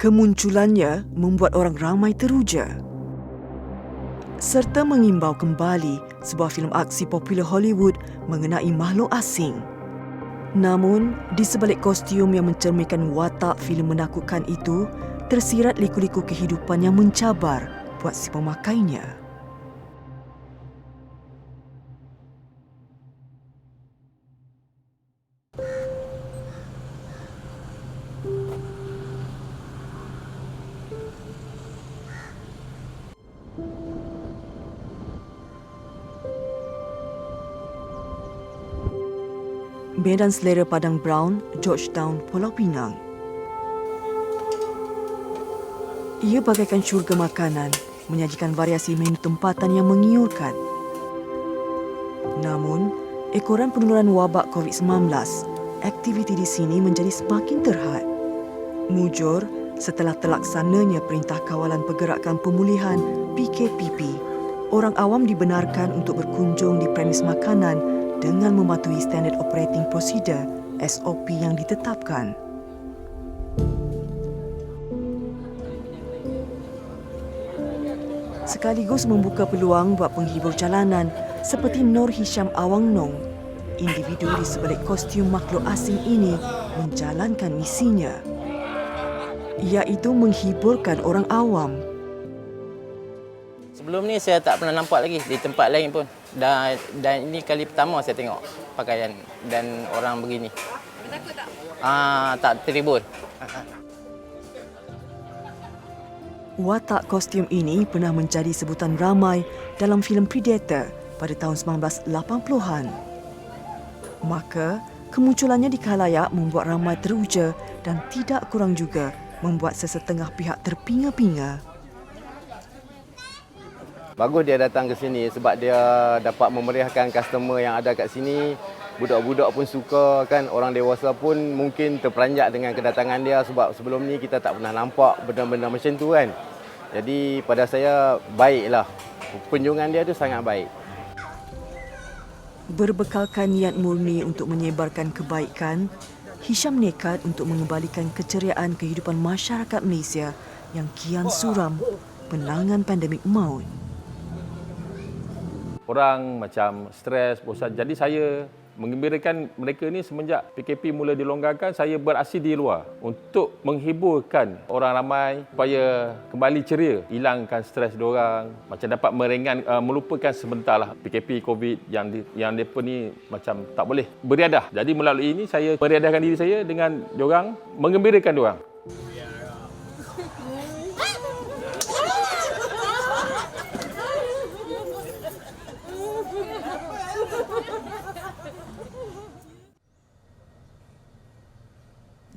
Kemunculannya membuat orang ramai teruja serta mengimbau kembali sebuah filem aksi popular Hollywood mengenai makhluk asing. Namun, di sebalik kostum yang mencerminkan watak filem menakutkan itu, tersirat liku-liku kehidupan yang mencabar buat si pemakainya. Medan selera Padang Brown, Georgetown, Pulau Pinang. Ia bagaikan syurga makanan, menyajikan variasi menu tempatan yang mengiurkan. Namun, ekoran penularan wabak COVID-19, aktiviti di sini menjadi semakin terhad. Mujur, setelah terlaksananya Perintah Kawalan Pergerakan Pemulihan PKPP, orang awam dibenarkan untuk berkunjung di premis makanan dengan mematuhi Standard Operating Procedure SOP yang ditetapkan. Sekaligus membuka peluang buat penghibur jalanan seperti Nur Hisham Awang Nong. Individu di sebalik kostum makhluk asing ini menjalankan misinya, iaitu menghiburkan orang awam. Sebelum ni saya tak pernah nampak lagi di tempat lain pun. Dan ini kali pertama saya tengok pakaian dan orang begini. Takut tak? Tak terhibur. Watak kostum ini pernah menjadi sebutan ramai dalam filem Predator pada tahun 1980-an. Maka, kemunculannya di khalayak membuat ramai teruja dan tidak kurang juga membuat sesetengah pihak terpinga-pinga. Bagus dia datang ke sini sebab dia dapat memeriahkan customer yang ada kat sini. Budak-budak pun suka kan, orang dewasa pun mungkin terperanjat dengan kedatangan dia sebab sebelum ni kita tak pernah nampak benda-benda macam tu kan. Jadi pada saya baiklah. Kunjungan dia tu sangat baik. Berbekalkan niat murni untuk menyebarkan kebaikan, Hisham nekat untuk mengembalikan keceriaan kehidupan masyarakat Malaysia yang kian suram penangan pandemik maut. Orang macam stres, bosan. Jadi saya menggembirakan mereka ni semenjak PKP mula dilonggarkan, saya beraksi di luar untuk menghiburkan orang ramai supaya kembali ceria, hilangkan stres diorang, macam dapat melupakan sebentar lah PKP COVID yang mereka ni macam tak boleh beriadah. Jadi melalui ini saya meriadahkan diri saya dengan diorang, menggembirakan diorang.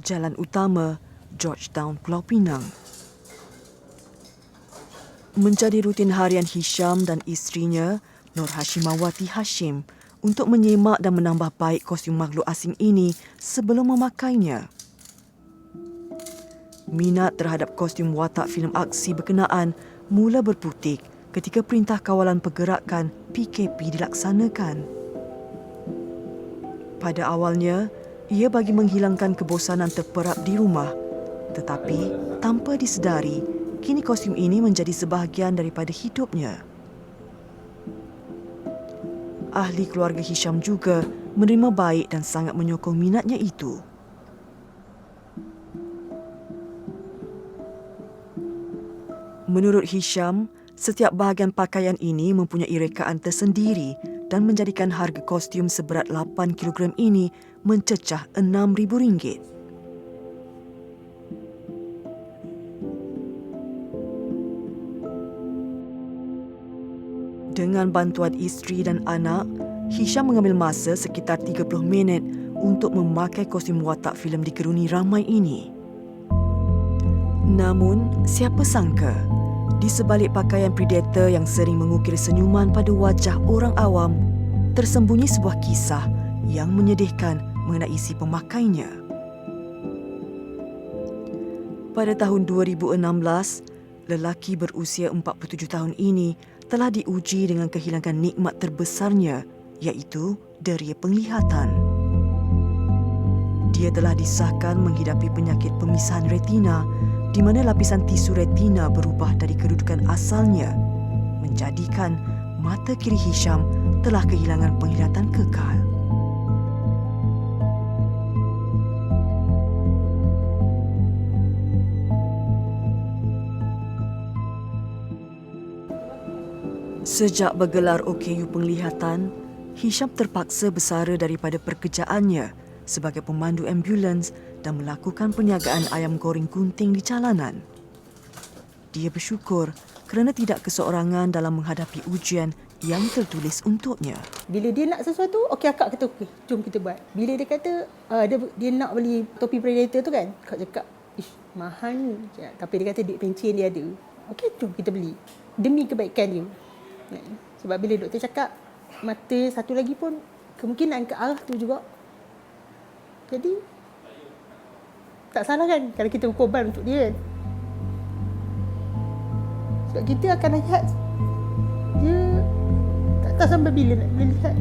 Jalan Utama, Georgetown, Pulau Pinang. Menjadi rutin harian Hisham dan isterinya, Nur Hashimawati Hashim, untuk menyemak dan menambah baik kostum makhluk asing ini sebelum memakainya. Minat terhadap kostum watak filem aksi berkenaan mula berputik ketika Perintah Kawalan Pergerakan PKP dilaksanakan. Pada awalnya, ia bagi menghilangkan kebosanan terperap di rumah. Tetapi, tanpa disedari, kini kostum ini menjadi sebahagian daripada hidupnya. Ahli keluarga Hisham juga menerima baik dan sangat menyokong minatnya itu. Menurut Hisham, setiap bahagian pakaian ini mempunyai rekaan tersendiri dan menjadikan harga kostum seberat 8 kg ini mencecah RM6,000. Dengan bantuan isteri dan anak, Hisham mengambil masa sekitar 30 minit untuk memakai kostum watak filem digeruni ramai ini. Namun, siapa sangka, di sebalik pakaian Predator yang sering mengukir senyuman pada wajah orang awam, tersembunyi sebuah kisah yang menyedihkan mengenai si pemakainya. Pada tahun 2016, lelaki berusia 47 tahun ini telah diuji dengan kehilangan nikmat terbesarnya, iaitu deria penglihatan. Dia telah disahkan menghidapi penyakit pemisahan retina di mana lapisan tisu retina berubah dari kedudukan asalnya, menjadikan mata kiri Hisham telah kehilangan penglihatan kekal. Sejak bergelar OKU penglihatan, Hisham terpaksa bersara daripada pekerjaannya sebagai pemandu ambulans dan melakukan perniagaan ayam goreng gunting di jalanan. Dia bersyukur kerana tidak keseorangan dalam menghadapi ujian yang tertulis untuknya. Bila dia nak sesuatu, okey akak kata okey, jom kita buat. Bila dia kata dia nak beli topi Predator tu kan, akak cakap, ish, mahal ni. Tapi dia kata duit pencen dia ada. Okey, jom kita beli. Demi kebaikan dia. Sebab bila doktor cakap mata satu lagi pun kemungkinan ke arah tu juga. Jadi tak salah kan kalau kita berkorban untuk dia kan. Sebab kita akan lihat dia tak tahu sampai bila nak lihat.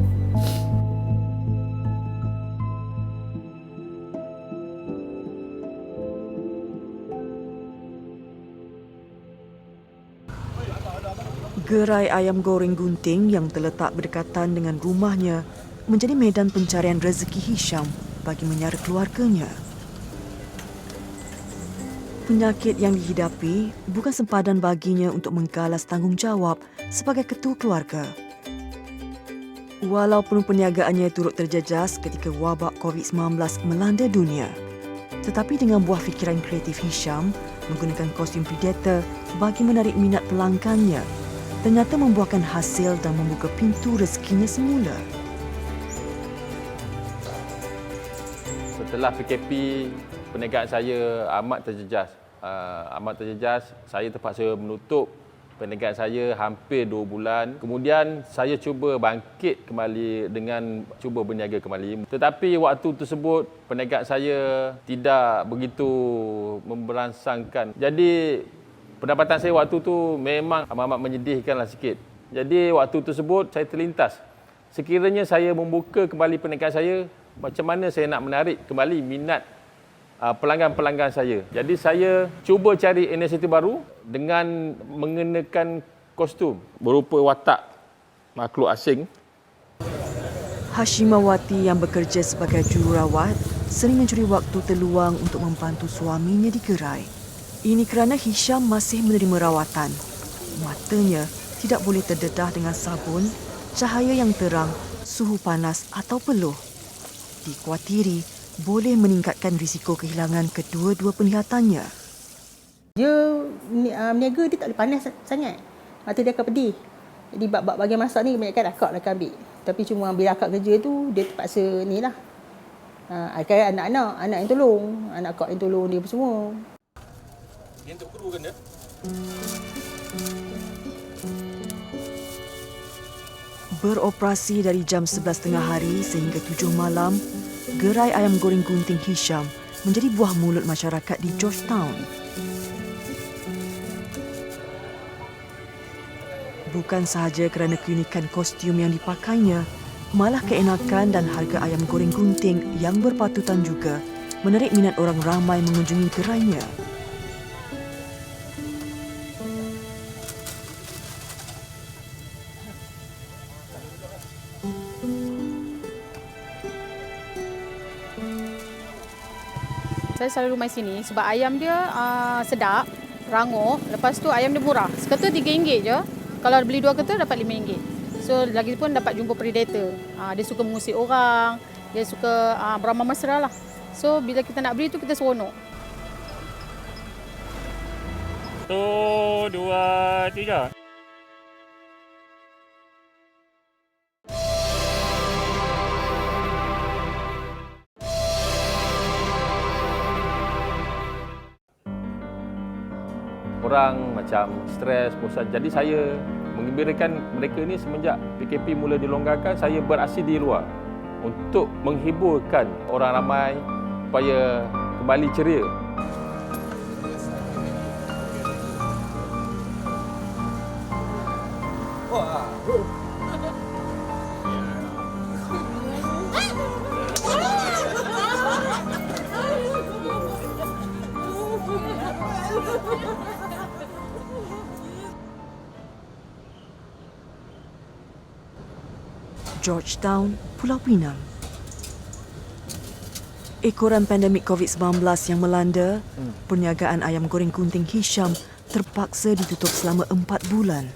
Gerai ayam goreng gunting yang terletak berdekatan dengan rumahnya menjadi medan pencarian rezeki Hisham bagi menyara keluarganya. Penyakit yang dihidapi bukan sempadan baginya untuk menggalas tanggungjawab sebagai ketua keluarga. Walaupun perniagaannya turut terjejas ketika wabak COVID-19 melanda dunia, tetapi dengan buah fikiran kreatif Hisham menggunakan kostum Predator bagi menarik minat pelanggannya, ternyata membuahkan hasil dan membuka pintu rezekinya semula. Setelah PKP, perniagaan saya amat terjejas. Saya terpaksa menutup perniagaan saya hampir 2 bulan. Kemudian saya cuba bangkit kembali dengan cuba berniaga kembali. Tetapi waktu tersebut perniagaan saya tidak begitu memberansangkan. Jadi pendapatan saya waktu tu memang amat menyedihkanlah sikit. Jadi waktu tersebut saya terlintas. Sekiranya saya membuka kembali perniagaan saya, macam mana saya nak menarik kembali minat pelanggan-pelanggan saya. Jadi saya cuba cari inisiatif baru dengan mengenakan kostum berupa watak makhluk asing. Hashimawati yang bekerja sebagai jururawat sering mencuri waktu terluang untuk membantu suaminya di gerai. Ini kerana Hisham masih menerima rawatan. Matanya tidak boleh terdedah dengan sabun, cahaya yang terang, suhu panas atau peluh. Dikuatiri boleh meningkatkan risiko kehilangan kedua-dua penglihatannya. Dia meniaga dia tak boleh panas sangat. Mata dia akan pedih. Jadi bab-bab bahagian masak ni kebanyakan akak lah akan ambil. Tapi cuma bila akak kerja tu dia terpaksa ni lah. Anak-anak yang tolong. Anak akak yang tolong dia semua. Ini untuk kru kan dia? Beroperasi dari jam 11.30 hari sehingga 7 malam, gerai ayam goreng gunting Hisham menjadi buah mulut masyarakat di Georgetown. Bukan sahaja kerana keunikan kostum yang dipakainya, malah keenakan dan harga ayam goreng gunting yang berpatutan juga menarik minat orang ramai mengunjungi gerainya. Saya selalu mai sini sebab ayam dia sedap, rangup. Lepas tu ayam dia murah. Sekata RM3 je. Kalau beli 2 ketul dapat RM5. So lagi pun dapat jumpa predator. Dia suka mengusik orang. Dia suka beramah mesra lah. So bila kita nak beli tu kita seronok. 1, 2, 3. Orang macam stres, bosan. Jadi saya menggembirakan mereka ni semenjak PKP mula dilonggarkan, saya beraksi di luar untuk menghiburkan orang ramai supaya kembali ceria. Georgetown, Pulau Pinang. Ekoran pandemik COVID-19 yang melanda, perniagaan ayam goreng kunting Hisham terpaksa ditutup selama 4 bulan.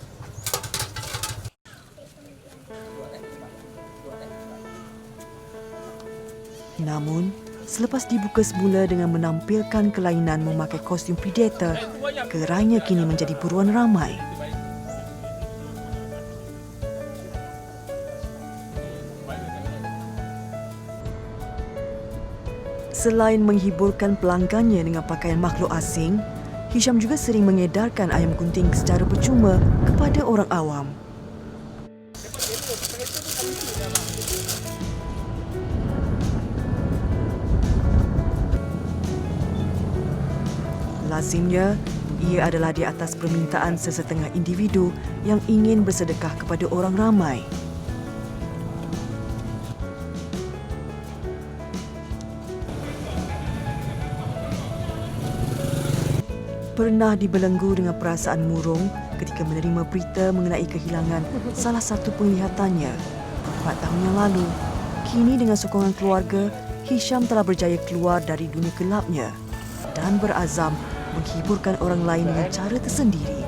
Namun, selepas dibuka semula dengan menampilkan kelainan memakai kostum predator, gerainya kini menjadi buruan ramai. Selain menghiburkan pelanggannya dengan pakaian makhluk asing, Hisham juga sering mengedarkan ayam gunting secara percuma kepada orang awam. Lazimnya, ia adalah di atas permintaan sesetengah individu yang ingin bersedekah kepada orang ramai. Pernah dibelenggu dengan perasaan murung ketika menerima berita mengenai kehilangan salah satu penglihatannya 4 tahun yang lalu. Kini dengan sokongan keluarga, Hisham telah berjaya keluar dari dunia gelapnya dan berazam menghiburkan orang lain dengan cara tersendiri.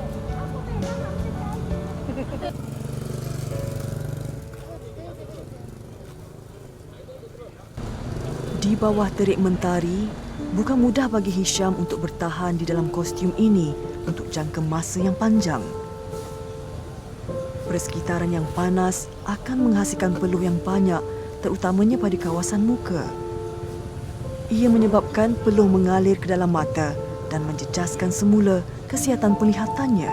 Di bawah terik mentari, bukan mudah bagi Hisham untuk bertahan di dalam kostum ini untuk jangka masa yang panjang. Persekitaran yang panas akan menghasilkan peluh yang banyak, terutamanya pada kawasan muka. Ia menyebabkan peluh mengalir ke dalam mata dan menjejaskan semula kesihatan penglihatannya.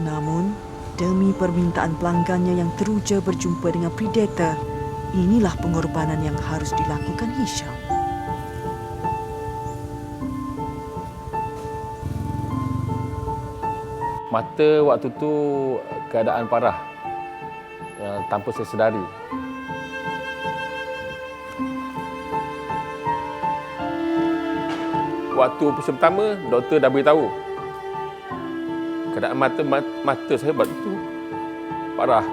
Namun, demi permintaan pelanggannya yang teruja berjumpa dengan predator, inilah pengorbanan yang harus dilakukan Hisham. Mata waktu tu keadaan parah tanpa saya sedari. Waktu operasi pertama, doktor dah beritahu keadaan mata saya waktu tu parah.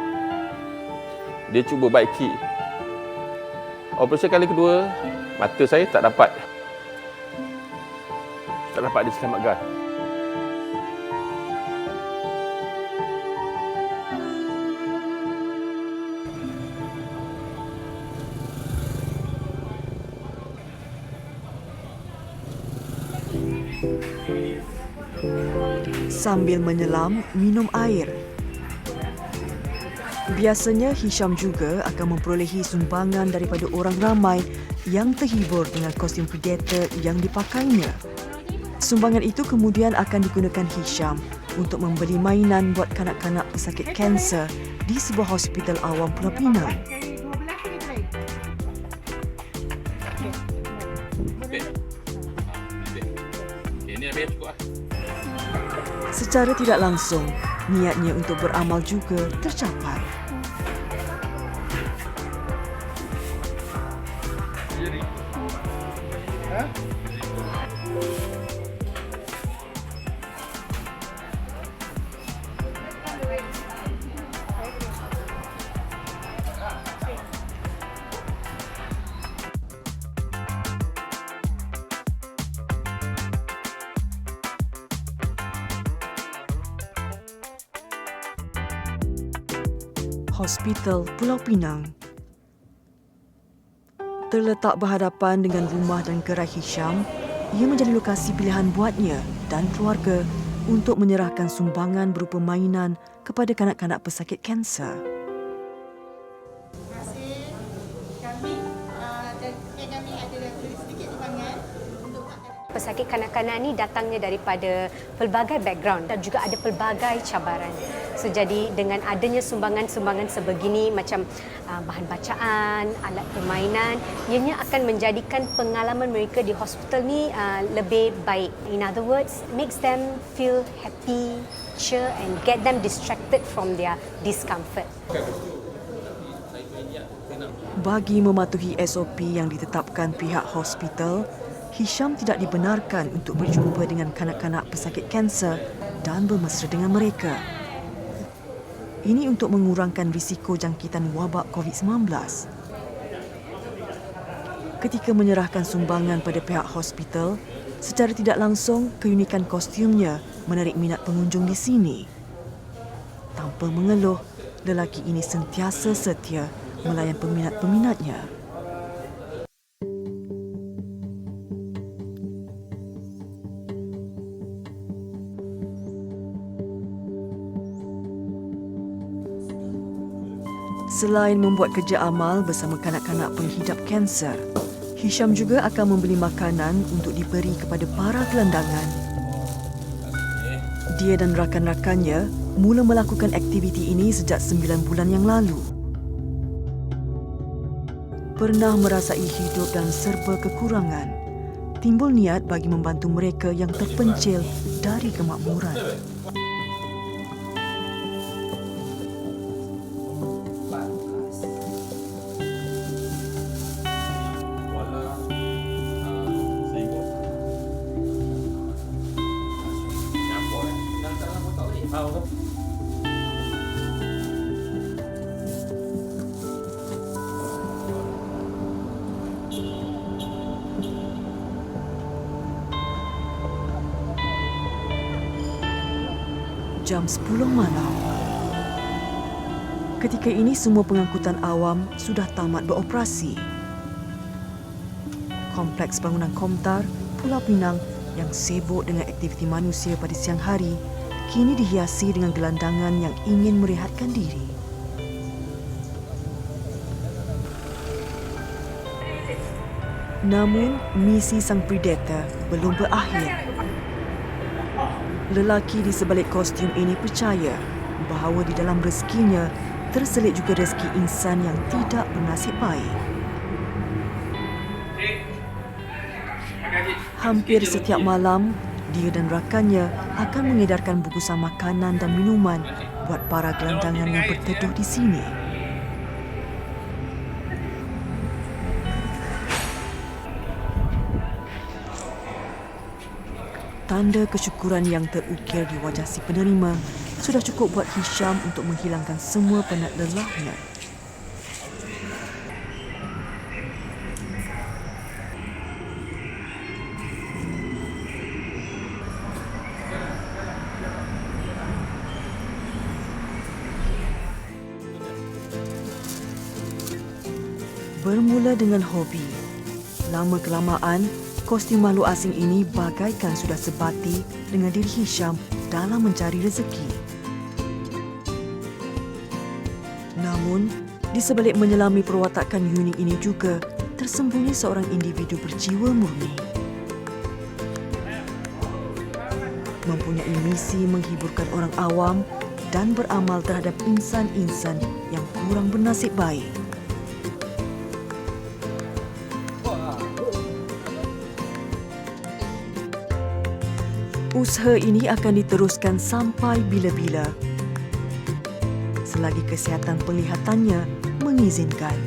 Dia cuba baiki. Operasi kali kedua, mata saya tak dapat diselamatkan. Sambil menyelam, minum air. Biasanya Hisham juga akan memperolehi sumbangan daripada orang ramai yang terhibur dengan kostum predator yang dipakainya. Sumbangan itu kemudian akan digunakan Hisham untuk membeli mainan buat kanak-kanak pesakit kanser di sebuah hospital awam Pulau Pinang. Secara tidak langsung, niatnya untuk beramal juga tercapai. Hospital Pulau Pinang terletak berhadapan dengan rumah dan gerai Hisham. Ia menjadi lokasi pilihan buatnya dan keluarga untuk menyerahkan sumbangan berupa mainan kepada kanak-kanak pesakit kanser. Pesakit kanak-kanak ni datangnya daripada pelbagai background dan juga ada pelbagai cabaran. So, jadi dengan adanya sumbangan-sumbangan sebegini macam bahan bacaan, alat permainan, ianya akan menjadikan pengalaman mereka di hospital ni lebih baik. In other words, makes them feel happy, cheer and get them distracted from their discomfort. Bagi mematuhi SOP yang ditetapkan pihak hospital, Hisham tidak dibenarkan untuk berjumpa dengan kanak-kanak pesakit kanser dan bermesra dengan mereka. Ini untuk mengurangkan risiko jangkitan wabak COVID-19. Ketika menyerahkan sumbangan pada pihak hospital, secara tidak langsung keunikan kostumnya menarik minat pengunjung di sini. Tanpa mengeluh, lelaki ini sentiasa setia melayan peminat-peminatnya. Selain membuat kerja amal bersama kanak-kanak penghidap kanser, Hisham juga akan membeli makanan untuk diberi kepada para gelandangan. Dia dan rakan-rakannya mula melakukan aktiviti ini sejak 9 bulan yang lalu. Pernah merasai hidup dalam serba kekurangan, timbul niat bagi membantu mereka yang terpencil dari kemakmuran. Jam 10 malam. Ketika ini semua pengangkutan awam sudah tamat beroperasi. Kompleks bangunan Komtar, Pulau Pinang yang sibuk dengan aktiviti manusia pada siang hari kini dihiasi dengan gelandangan yang ingin merehatkan diri. Namun, misi sang predator belum berakhir. Lelaki di sebalik kostum ini percaya bahawa di dalam rezekinya terselit juga rezeki insan yang tidak bernasib baik. Hampir setiap malam, dia dan rakannya akan mengedarkan bungkusan makanan dan minuman buat para gelandangan yang berteduh di sini. Tanda kesyukuran yang terukir di wajah si penerima sudah cukup buat Hisham untuk menghilangkan semua penat lelahnya. Bermula dengan hobi, lama-kelamaan kostum makhluk asing ini bagaikan sudah sebati dengan diri Hisham dalam mencari rezeki. Namun, di sebalik menyelami perwatakan unik ini juga tersembunyi seorang individu berjiwa murni. Mempunyai misi menghiburkan orang awam dan beramal terhadap insan-insan yang kurang bernasib baik. Usaha ini akan diteruskan sampai bila-bila selagi kesihatan penglihatannya mengizinkan.